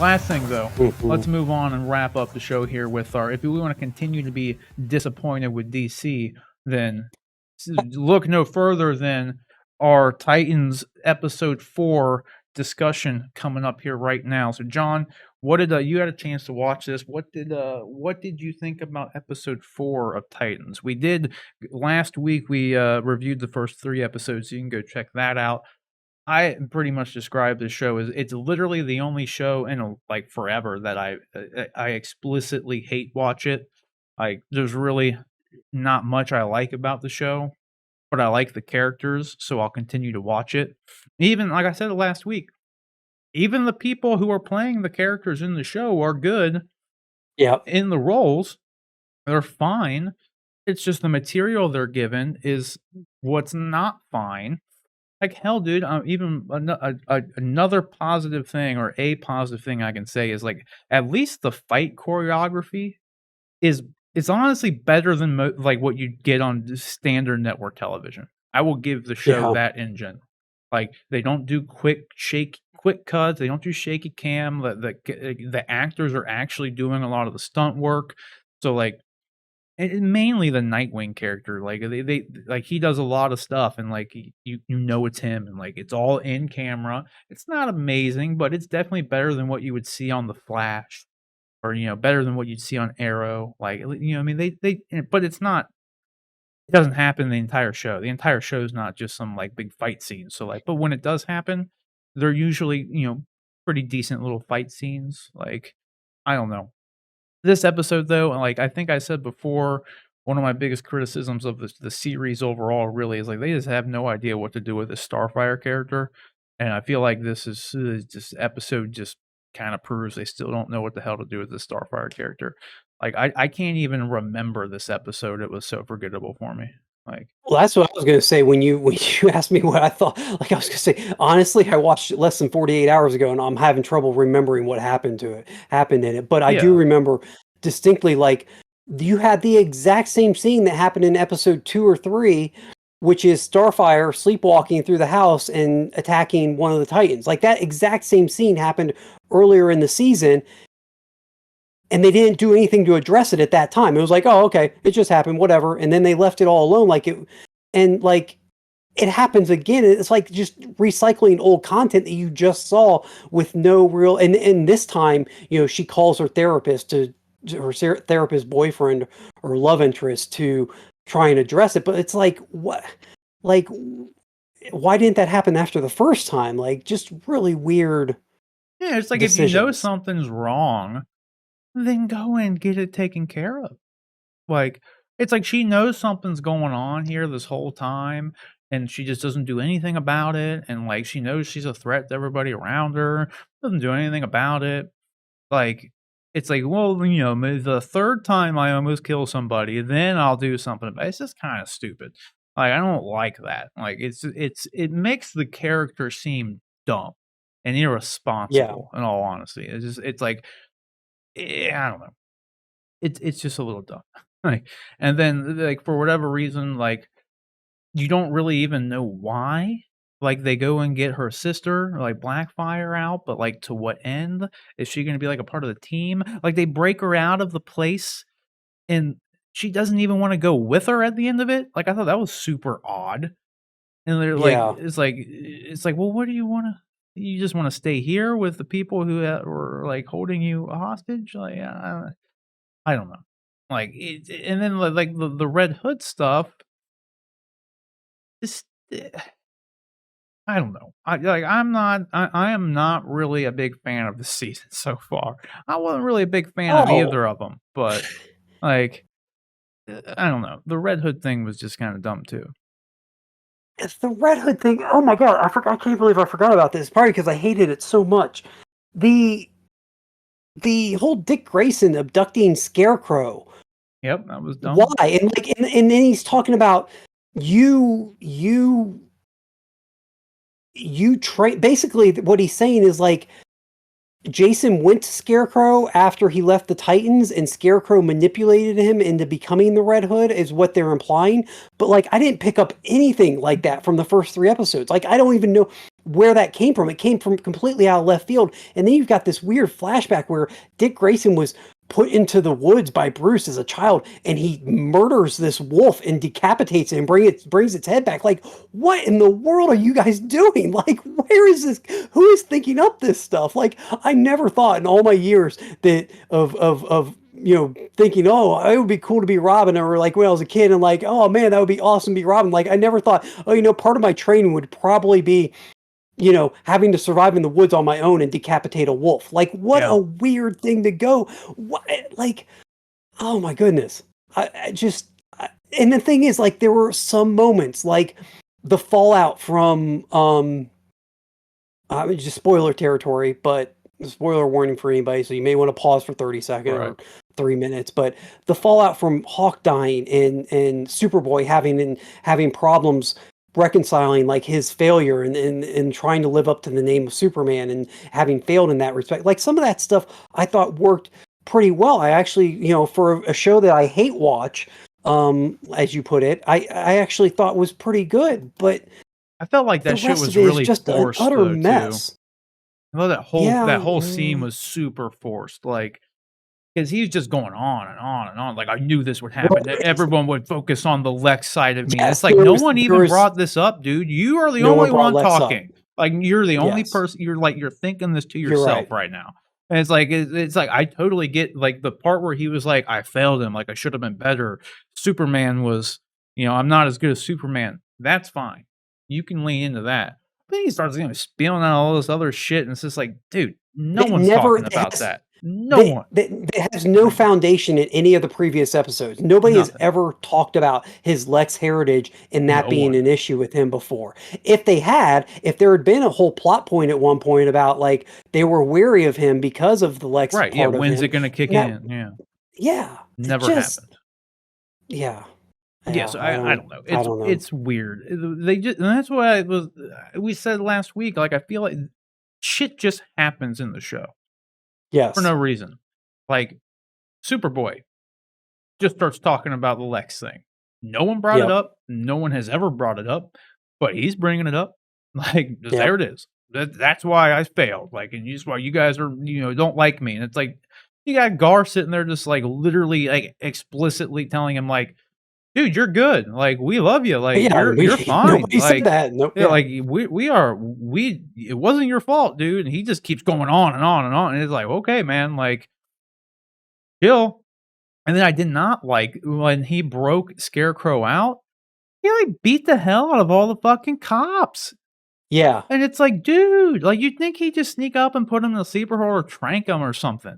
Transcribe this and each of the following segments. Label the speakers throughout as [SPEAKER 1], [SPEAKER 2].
[SPEAKER 1] Last thing though, let's
[SPEAKER 2] Mhm.
[SPEAKER 1] move on and wrap up the show here with our. If we want to continue to be disappointed with DC, then look no further than our Titans episode 4 discussion coming up here right now. So, John, what did you had a chance to watch this? What did you think about episode 4 of Titans? We did last week. We reviewed the first 3 episodes. So you can go check that out. I pretty much describe this show as it's literally the only show in like forever that I explicitly hate watch it. Like there's really not much I like about the show, but I like the characters, so I'll continue to watch it. Even like I said last week, even the people who are playing the characters in the show are good
[SPEAKER 2] Yep.
[SPEAKER 1] in the roles. They're fine. It's just the material they're given is what's not fine. Like hell, dude. Even another positive thing, or a positive thing I can say is like at least the fight choreography is it's honestly better than like what you get on standard network television. I will give the show
[SPEAKER 2] Yeah.
[SPEAKER 1] that in general. Like they don't do quick cuts. They don't do shaky cam. The actors are actually doing a lot of the stunt work. So like and mainly the Nightwing character, like, they like, he does a lot of stuff, and, like, you know it's him, and, like, it's all in camera. It's not amazing, but it's definitely better than what you would see on The Flash or, better than what you'd see on Arrow, like, I mean, but it's not it doesn't happen the entire show. The entire show is not just some, like, big fight scene, so, like but when it does happen, they're usually, pretty decent little fight scenes, like, I don't know. This episode, though, like I think I said before, one of my biggest criticisms of the series overall really is like they just have no idea what to do with this Starfire character, and I feel like this episode just kind of proves they still don't know what the hell to do with this Starfire character. Like I can't even remember this episode; it was so forgettable for me. Like
[SPEAKER 2] Well, that's what I was gonna say when you asked me what I thought. Like, I was gonna say, honestly, I watched it less than 48 hours ago, and I'm having trouble remembering what happened in it. But I do
[SPEAKER 1] yeah,
[SPEAKER 2] remember distinctly, like, you had the exact same scene that happened in episode 2 or 3, which is Starfire sleepwalking through the house and attacking one of the Titans. Like, that exact same scene happened earlier in the season, and they didn't do anything to address it at that time. It was like, oh, okay, it just happened, whatever. And then they left it all alone, and like it happens again. It's like just recycling old content that you just saw with no real. And this time, she calls her therapist therapist boyfriend or love interest to try and address it. But it's like, what, like, why didn't that happen after the first time? Like, just really weird
[SPEAKER 1] yeah. It's like if you know
[SPEAKER 2] decisions.
[SPEAKER 1] something's wrong, then go and get it taken care of. Like, it's like she knows something's going on here this whole time, and she just doesn't do anything about it, and, like, she knows she's a threat to everybody around her, doesn't do anything about it. Like, it's like, well, the 3rd time I almost kill somebody, then I'll do something about it. It's just kinda stupid. Like, I don't like that. Like, it makes the character seem dumb and
[SPEAKER 2] Yeah.
[SPEAKER 1] irresponsible, in all honesty. It's like, I don't know. It's just a little dumb. Like, and then, like, for whatever reason, like, you don't really even know why. Like, they go and get her sister, like, Blackfire out, but, like, to what end? Is she gonna be, like, a part of the team? Like, they break her out of the place, and she doesn't even wanna go with her at the end of it? Like, I thought that was super odd. And they're like
[SPEAKER 2] Yeah.
[SPEAKER 1] it's like, "Well, what do you wanna you just wanna stay here with the people who, were, like, holding you hostage?" Like, I don't know. Like, and then, like, the Red Hood stuff, is I don't know. I am not really a big fan of the season so far. I wasn't really a big fan of
[SPEAKER 2] Oh,
[SPEAKER 1] either of them, but, like, I don't know. The Red Hood thing was just kinda dumb too.
[SPEAKER 2] it's the Red Hood thing. Oh my god, I can't believe I forgot about this. Probably because I hated it so much. The the whole Dick Grayson abducting Scarecrow.
[SPEAKER 1] Yep, that was
[SPEAKER 2] Why?
[SPEAKER 1] dumb.
[SPEAKER 2] And then he's talking about you you you train. Basically, what he's saying is like Jason went to Scarecrow after he left the Titans, and Scarecrow manipulated him into becoming the Red Hood, is what they're implying. But like, I didn't pick up anything like that from the first 3 episodes. Like, I don't even know. where that came from. It came from completely out of left field. And then you've got this weird flashback where Dick Grayson was put into the woods by Bruce as a child, and he murders this wolf and decapitates it and brings its head back. Like, what in the world are you guys doing? Like, where is this? Who is thinking up this stuff? Like, I never thought in all my years that of thinking, oh, it would be cool to be Robin, or like when I was a kid and like, oh man, that would be awesome to be Robin. Like, I never thought, oh, part of my training would probably be having to survive in the woods on my own and decapitate a wolf. Like, what a weird thing to go. What, like, oh my goodness. And the thing is, like, there were some moments, like the fallout from, just spoiler territory, but spoiler warning for anybody, so you may want to pause for 30 seconds or 3 minutes. But the fallout from Hawk dying and Superboy having problems reconciling like his failure and trying to live up to the name of Superman and having failed in that respect. Like, some of that stuff I thought worked pretty well. I actually, for a show that I hate watch, as you put it, I actually thought was pretty good. But
[SPEAKER 1] I felt like that shit was really
[SPEAKER 2] just
[SPEAKER 1] forced,
[SPEAKER 2] an utter mess.
[SPEAKER 1] Too. I know that whole scene was super forced, like, because he's just going on and on and on. Like, I knew this would happen. That everyone would focus on the Lex side of me.
[SPEAKER 2] Yes,
[SPEAKER 1] it's like, no one even brought this up, dude. You are the only one talking. Like, you're the only person. You're thinking this to yourself right now. And it's like I totally get, like, the part where he was like, I failed him. Like, I should have been better. Superman was, I'm not as good as Superman. That's fine. You can lean into that. But then he starts spilling out all this other shit, and it's just like, dude, no one's talking about that. No one.
[SPEAKER 2] That has no foundation in any of the previous episodes. Nobody has ever talked about his Lex heritage and that being an issue with him before. If there had been a whole plot point at one point about, like, they were wary of him because of the Lex part of him.
[SPEAKER 1] When's it going to kick in?
[SPEAKER 2] Yeah.
[SPEAKER 1] Never happened.
[SPEAKER 2] Yeah.
[SPEAKER 1] Yeah, so I don't know. It's weird. And that's what we said last week. Like, I feel like shit just happens in the show.
[SPEAKER 2] Yes.
[SPEAKER 1] For no reason. Like, Superboy just starts talking about the Lex thing. No one brought it up. No one has ever brought it up, but he's bringing it up. Like, there it is. That's why I failed. Like, and that's why you guys are, don't like me. And it's like, you got Gar sitting there just, like, literally, like, explicitly telling him, like, dude, you're good. Like, we love you. Like, you're fine.
[SPEAKER 2] Nobody said that. Nope.
[SPEAKER 1] Like, it wasn't your fault, dude. And he just keeps going on and on and on. And it's like, okay, man, like, chill. And then I did not like when he broke Scarecrow out. He, like, beat the hell out of all the fucking cops.
[SPEAKER 2] Yeah.
[SPEAKER 1] And it's like, dude, like, you'd think he'd just sneak up and put him in a sleeper hold or trank him or something.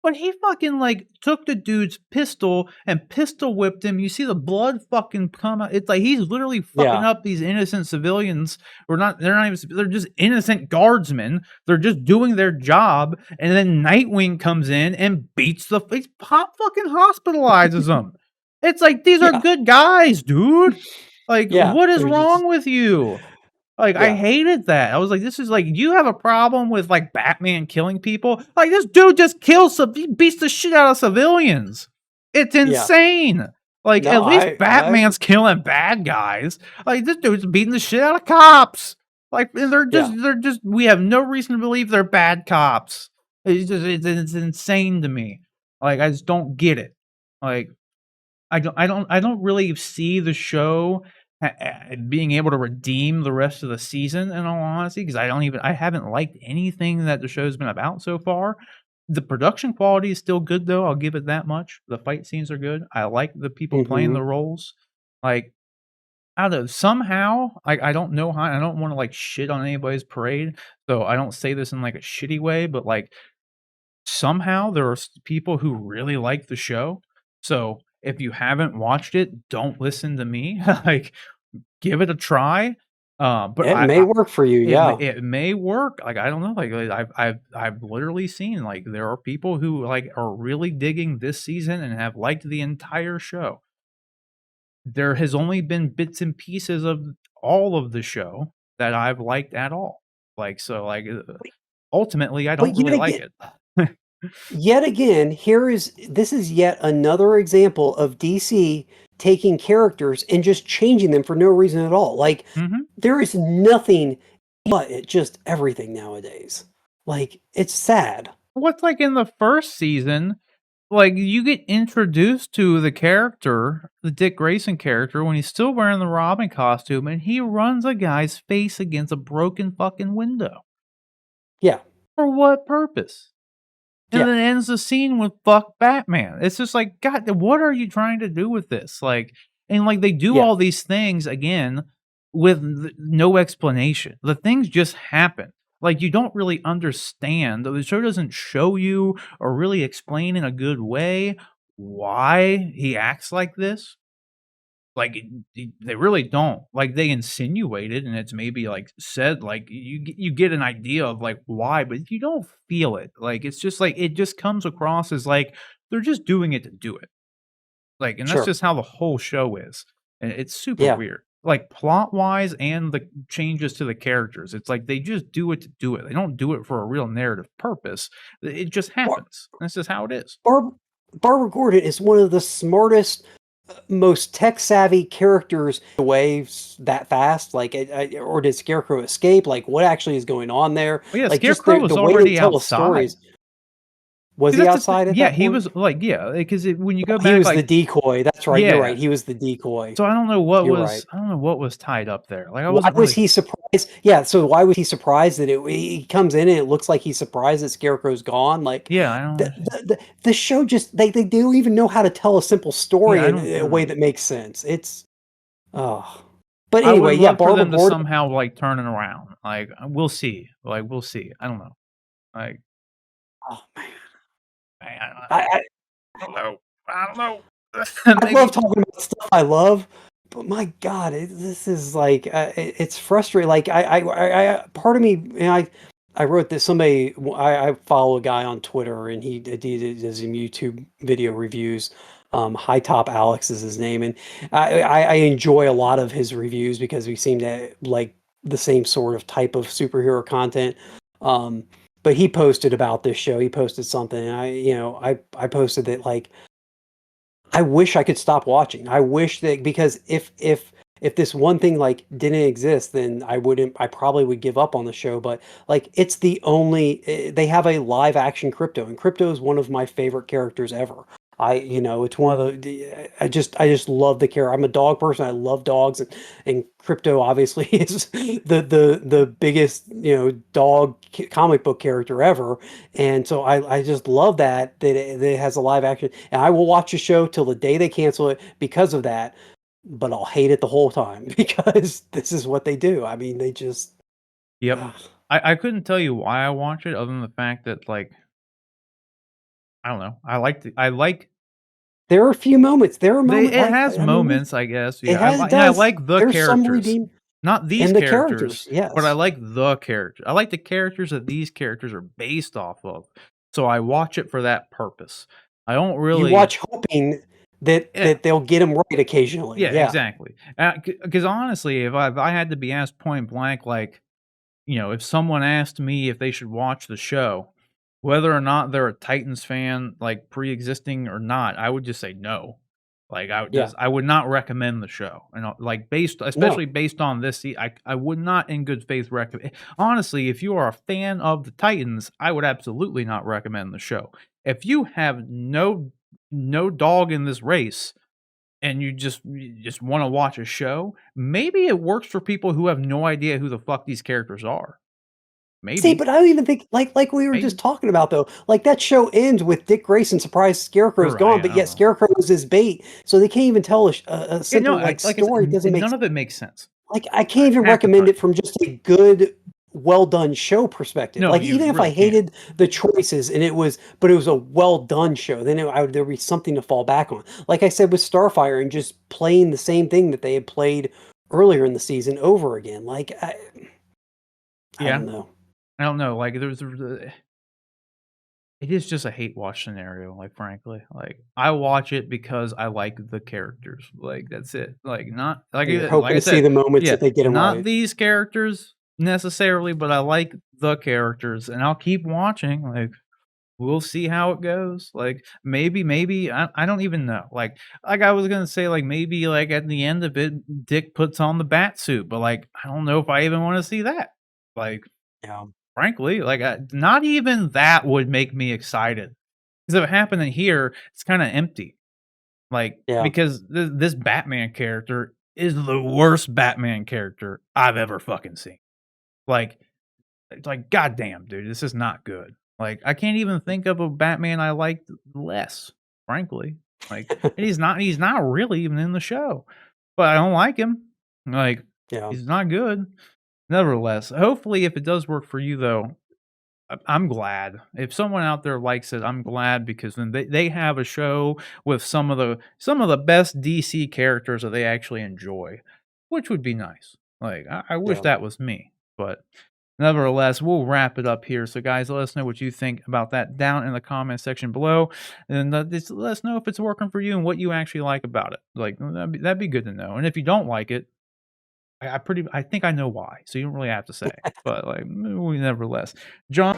[SPEAKER 1] But he fucking, like, took the dude's pistol and pistol whipped him. You see the blood fucking come out. It's like he's literally fucking up these innocent civilians. They're just innocent guardsmen. They're just doing their job. And then Nightwing comes in and he's fucking hospitalizes them. It's like, these are good guys, dude. Like, what is wrong with you? Like, I hated that. I was like, this is like, you have a problem with, like, Batman killing people? Like, this dude just he beats the shit out of civilians. It's insane. Like, at least Batman's killing bad guys. Like, this dude's beating the shit out of cops. Like, and they're just, we have no reason to believe they're bad cops. It's insane to me. Like, I just don't get it. Like, I don't really see the show being able to redeem the rest of the season, in all honesty, because I haven't liked anything that the show's been about so far. The production quality is still good, though. I'll give it that much. The fight scenes are good. I like the people playing the roles. Like, somehow, I don't know how. I don't want to, like, shit on anybody's parade, so I don't say this in, like, a shitty way, but, like, somehow there are people who really like the show. So if you haven't watched it, don't listen to me. Like, give it a try. But
[SPEAKER 2] it may work for you.
[SPEAKER 1] It may work. Like, I don't know. Like, I've literally seen, like, there are people who, like, are really digging this season and have liked the entire show. There has only been bits and pieces of all of the show that I've liked at all. Like, so, like, ultimately, I don't really like it.
[SPEAKER 2] Yet again, this is yet another example of DC taking characters and just changing them for no reason at all. Like, there is nothing but at just everything nowadays. Like, it's sad.
[SPEAKER 1] What's like in the first season, like you get introduced to the character, the Dick Grayson character, when he's still wearing the Robin costume, and he runs a guy's face against a broken fucking window.
[SPEAKER 2] Yeah.
[SPEAKER 1] For what purpose? And
[SPEAKER 2] Yeah.
[SPEAKER 1] then ends the scene with "fuck Batman." It's just like, God, what are you trying to do with this? Like, and like they do
[SPEAKER 2] Yeah.
[SPEAKER 1] all these things again with no explanation. The things just happen. Like you don't really understand. The show doesn't show you or really explain in a good way why he acts like this. Like they really don't. Like they insinuate it, and it's maybe like said like you get an idea of like why, but you don't feel it. Like it's just like it just comes across as like they're just doing it to do it. Like, and that's
[SPEAKER 2] Sure.
[SPEAKER 1] just how the whole show is, and it's super
[SPEAKER 2] Yeah.
[SPEAKER 1] weird. Like plot wise, and the changes to the characters. It's like they just do it to do it. They don't do it for a real narrative purpose. It just
[SPEAKER 2] Bar-
[SPEAKER 1] happens. That's just how it is.
[SPEAKER 2] Barbara Gordon is one of the smartest, most tech savvy characters. Away that fast, like, or did Scarecrow escape? Like, what actually is going on there?
[SPEAKER 1] But yeah,
[SPEAKER 2] Like, just
[SPEAKER 1] Scarecrow was
[SPEAKER 2] the way they
[SPEAKER 1] already
[SPEAKER 2] tell the
[SPEAKER 1] outside.
[SPEAKER 2] stories. Was
[SPEAKER 1] See,
[SPEAKER 2] he
[SPEAKER 1] that's the thing.
[SPEAKER 2] outside at
[SPEAKER 1] Yeah,
[SPEAKER 2] that
[SPEAKER 1] he
[SPEAKER 2] point?
[SPEAKER 1] was like, yeah, because when you go
[SPEAKER 2] He
[SPEAKER 1] back,
[SPEAKER 2] was the
[SPEAKER 1] like,
[SPEAKER 2] decoy. That's right. You're
[SPEAKER 1] yeah.
[SPEAKER 2] right. He was the decoy.
[SPEAKER 1] So
[SPEAKER 2] You're right.
[SPEAKER 1] I don't know what was tied up there. Like I
[SPEAKER 2] Why
[SPEAKER 1] wasn't
[SPEAKER 2] was
[SPEAKER 1] really
[SPEAKER 2] he surprised? Yeah, so why was he surprised that he comes in and it looks like he's surprised that Scarecrow's gone? Like,
[SPEAKER 1] yeah, I don't
[SPEAKER 2] the show just they don't even know how to tell a simple
[SPEAKER 1] yeah,
[SPEAKER 2] story
[SPEAKER 1] I
[SPEAKER 2] in
[SPEAKER 1] don't
[SPEAKER 2] a way
[SPEAKER 1] know.
[SPEAKER 2] that makes sense. It's oh, but
[SPEAKER 1] I would
[SPEAKER 2] anyway, yeah,
[SPEAKER 1] love for
[SPEAKER 2] Barbara
[SPEAKER 1] them to
[SPEAKER 2] Gordon.
[SPEAKER 1] somehow like turn it around. Like we'll see. Like we'll see. I don't know. Like
[SPEAKER 2] Oh man,
[SPEAKER 1] I
[SPEAKER 2] I
[SPEAKER 1] don't know. I don't know.
[SPEAKER 2] I love
[SPEAKER 1] Maybe.
[SPEAKER 2] talking about stuff I love, but my God, this is like it's frustrating. Like part of me, I wrote this. Somebody, I follow a guy on Twitter, and he does some YouTube video reviews. High Top Alex is his name, and I enjoy a lot of his reviews because we seem to like the same sort of type of superhero content. Um, but he posted about this show. He posted something, and I posted that like I wish I could stop watching. I wish that because if this one thing like didn't exist, then I probably would give up on the show. But like it's the only they have a live action Crypto, and Crypto is one of my favorite characters ever. It's one of I just love the character. I'm a dog person. I love dogs, and Crypto obviously is the biggest dog comic book character ever. And so I just love that it has a live action, and I will watch a show till the day they cancel it because of that. But I'll hate it the whole time because this is what they do. I mean, they just
[SPEAKER 1] Yep.
[SPEAKER 2] ugh.
[SPEAKER 1] I couldn't tell you why I watch it other than the fact that like I don't know. I like
[SPEAKER 2] There are a few moments. There are
[SPEAKER 1] they
[SPEAKER 2] moments
[SPEAKER 1] it
[SPEAKER 2] like
[SPEAKER 1] has
[SPEAKER 2] I mean,
[SPEAKER 1] moments, I guess.
[SPEAKER 2] it
[SPEAKER 1] Yeah.
[SPEAKER 2] has it
[SPEAKER 1] And I
[SPEAKER 2] does.
[SPEAKER 1] like the
[SPEAKER 2] There's some
[SPEAKER 1] characters.
[SPEAKER 2] redeem
[SPEAKER 1] Not these
[SPEAKER 2] and the
[SPEAKER 1] characters,
[SPEAKER 2] characters.
[SPEAKER 1] but I
[SPEAKER 2] Yes.
[SPEAKER 1] like the character. I like the characters that these characters are based off of. So I watch it for that purpose. I don't
[SPEAKER 2] You
[SPEAKER 1] really
[SPEAKER 2] watch hoping that
[SPEAKER 1] yeah.
[SPEAKER 2] they'll get them right occasionally.
[SPEAKER 1] Yeah,
[SPEAKER 2] Yeah.
[SPEAKER 1] exactly. Because honestly, if I had to be asked point blank, like, if someone asked me if they should watch the show, whether or not they're a Titans fan, like pre-existing or not, I would just say no. Like
[SPEAKER 2] Yeah.
[SPEAKER 1] I would not recommend the show, and like
[SPEAKER 2] No.
[SPEAKER 1] especially based on this, I would not in good faith recommend. Honestly, if you are a fan of the Titans, I would absolutely not recommend the show. If you have no dog in this race, and you just wanna watch a show, maybe it works for people who have no idea who the fuck these characters are.
[SPEAKER 2] See,
[SPEAKER 1] Maybe,
[SPEAKER 2] but I don't even think like we were just
[SPEAKER 1] maybe.
[SPEAKER 2] talking about though. Like that show ends with Dick Grayson surprised Scarecrow's
[SPEAKER 1] You're right,
[SPEAKER 2] gone,
[SPEAKER 1] I
[SPEAKER 2] but
[SPEAKER 1] don't
[SPEAKER 2] yet
[SPEAKER 1] know.
[SPEAKER 2] Scarecrow is his bait. So they can't even tell a
[SPEAKER 1] Yeah, no,
[SPEAKER 2] simple like
[SPEAKER 1] like I said,
[SPEAKER 2] story. It doesn't make
[SPEAKER 1] none of it makes sense,
[SPEAKER 2] like I can't even
[SPEAKER 1] half the
[SPEAKER 2] recommend
[SPEAKER 1] time.
[SPEAKER 2] it from just a good, well done show perspective.
[SPEAKER 1] No,
[SPEAKER 2] Like
[SPEAKER 1] you
[SPEAKER 2] even if I
[SPEAKER 1] really can't.
[SPEAKER 2] hated the choices and but it was a well done show, then there would be something to fall back on. Like I said with Starfire and just playing the same thing that they had played earlier in the season over again. Like I
[SPEAKER 1] Yeah,
[SPEAKER 2] don't know.
[SPEAKER 1] I don't know, like, it is just a hate watch scenario, like, frankly, like, I watch it because I like the characters, like, that's it, like, not
[SPEAKER 2] And you're
[SPEAKER 1] like
[SPEAKER 2] hoping
[SPEAKER 1] I
[SPEAKER 2] to see
[SPEAKER 1] said,
[SPEAKER 2] the moments
[SPEAKER 1] yeah,
[SPEAKER 2] that they get them
[SPEAKER 1] not
[SPEAKER 2] right.
[SPEAKER 1] these characters necessarily, but I like the characters, and I'll keep watching, like, we'll see how it goes, like, maybe I don't even know, like I was gonna say, like, maybe, like, at the end of it, Dick puts on the bat suit, but, like, I don't know if I even wanna see that. Like,
[SPEAKER 2] Yeah.
[SPEAKER 1] frankly, like, not even that would make me excited. Because if it happened in here, it's kinda empty. Like,
[SPEAKER 2] Yeah.
[SPEAKER 1] because this Batman character is the worst Batman character I've ever fucking seen. Like, it's like, goddamn, dude, this is not good. Like, I can't even think of a Batman I liked less, frankly. Like, and he's not really even in the show, but I don't like him. Like,
[SPEAKER 2] Yeah.
[SPEAKER 1] he's not good. Nevertheless, hopefully, if it does work for you, though, I'm glad. If someone out there likes it, I'm glad because then they have a show with some of the best DC characters that they actually enjoy, which would be nice. Like, I wish
[SPEAKER 2] Yeah.
[SPEAKER 1] that was me, but nevertheless, we'll wrap it up here. So, guys, let us know what you think about that down in the comment section below, and just let us know if it's working for you and what you actually like about it. Like, that'd be good to know. And if you don't like it, I think I know why. So you don't really have to say, but like, nevertheless, John.